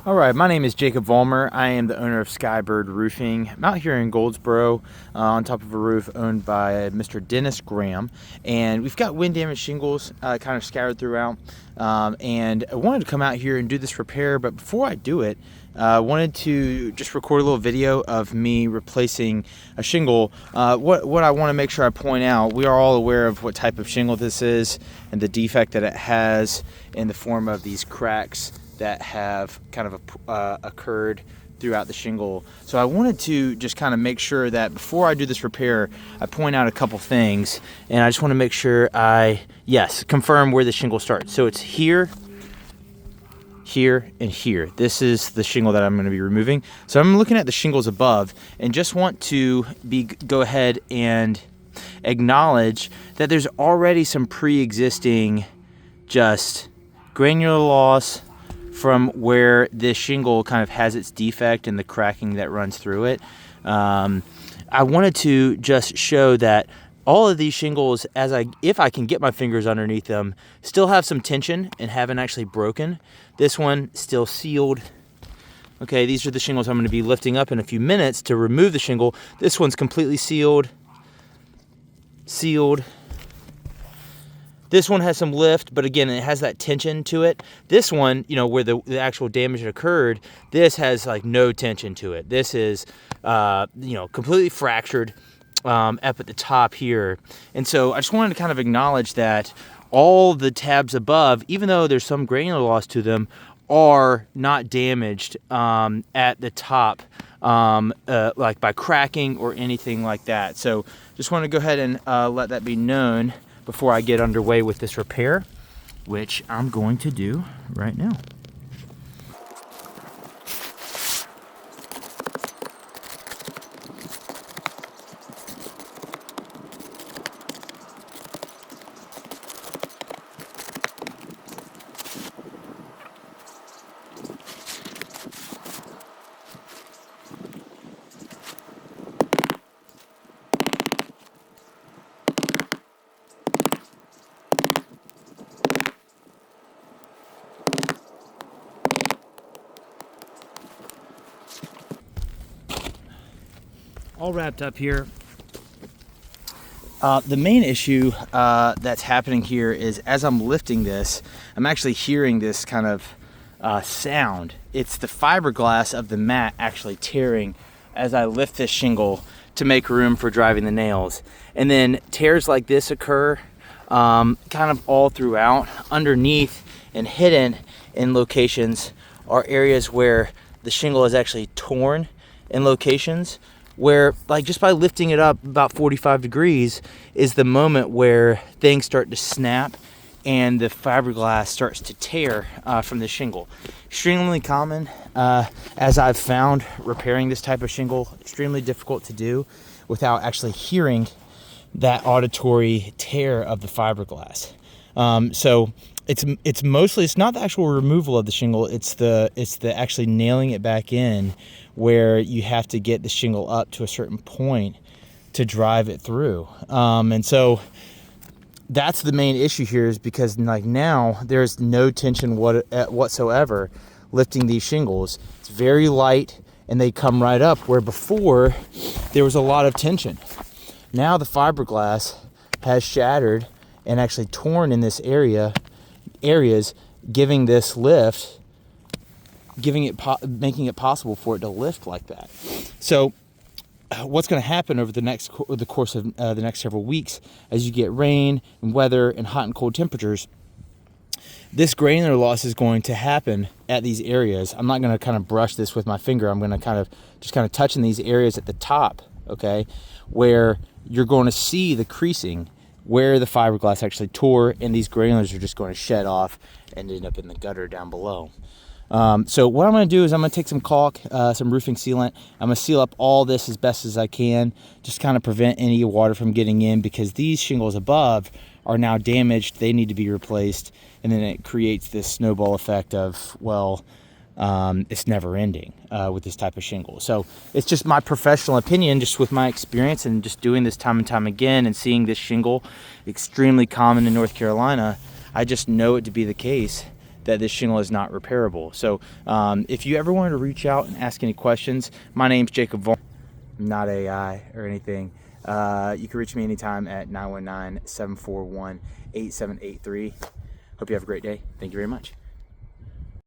All right, my name is Jacob Vollmer. I am the owner of Skybird Roofing. I'm out here in Goldsboro on top of a roof owned by Mr. Dennis Graham. And we've got wind damaged shingles kind of scattered throughout. And I wanted to come out here and do this repair, but before I do it, I wanted to just record a little video of me replacing a shingle. What I want to make sure I point out, we are all aware of what type of shingle this is and the defect that it has in the form of these cracks that have kind of occurred throughout the shingle. So I wanted to just kind of make sure that before I do this repair, I point out a couple things, and I just want to make sure confirm where the shingle starts. So it's here, here, and here. This is the shingle that I'm going to be removing. So I'm looking at the shingles above and just want to go ahead and acknowledge that there's already some pre-existing just granular loss from where this shingle kind of has its defect and the cracking that runs through it. I wanted to just show that all of these shingles, if I can get my fingers underneath them, still have some tension and haven't actually broken. This one still sealed. Okay, these are the shingles I'm going to be lifting up in a few minutes to remove the shingle. This one's completely sealed. This one has some lift, but again, it has that tension to it. This one, where the actual damage occurred, this has like no tension to it. This is, completely fractured up at the top here. And so I just wanted to kind of acknowledge that all the tabs above, even though there's some granular loss to them, are not damaged at the top, like by cracking or anything like that. So just want to go ahead and let that be known before I get underway with this repair, which I'm going to do right now. All wrapped up here. The main issue that's happening here is as I'm lifting this, I'm actually hearing this kind of sound. It's the fiberglass of the mat actually tearing as I lift this shingle to make room for driving the nails. And then tears like this occur kind of all throughout. Underneath and hidden in locations are areas where the shingle is actually torn in locations where, like, just by lifting it up about 45 degrees is the moment where things start to snap and the fiberglass starts to tear from the shingle. Extremely common, as I've found repairing this type of shingle, extremely difficult to do without actually hearing that auditory tear of the fiberglass. So it's mostly, it's not the actual removal of the shingle, it's the actually nailing it back in, where you have to get the shingle up to a certain point to drive it through. And so that's the main issue here, is because like now there's no tension whatsoever lifting these shingles. It's very light and they come right up, where before there was a lot of tension. Now the fiberglass has shattered and actually torn in this areas, giving this lift, making it possible for it to lift like that. So what's going to happen over the course of the next several weeks, as you get rain and weather and hot and cold temperatures, this granular loss is going to happen at these areas. I'm not going to kind of brush this with my finger. I'm going to kind of touch in these areas at the top, okay, where you're going to see the creasing where the fiberglass actually tore, and these granulars are just going to shed off and end up in the gutter down below. So what I'm going to do is I'm going to take some caulk, some roofing sealant. I'm going to seal up all this as best as I can, just kind of prevent any water from getting in, because these shingles above are now damaged. They need to be replaced, and then it creates this snowball effect of, well, it's never ending with this type of shingle. So it's just my professional opinion, just with my experience and just doing this time and time again and seeing this shingle extremely common in North Carolina. I just know it to be the case that this shingle is not repairable. So if you ever wanted to reach out and ask any questions, my name's Jacob Vaughn. I'm not AI or anything. You can reach me anytime at 919-741-8783. Hope you have a great day. Thank you very much.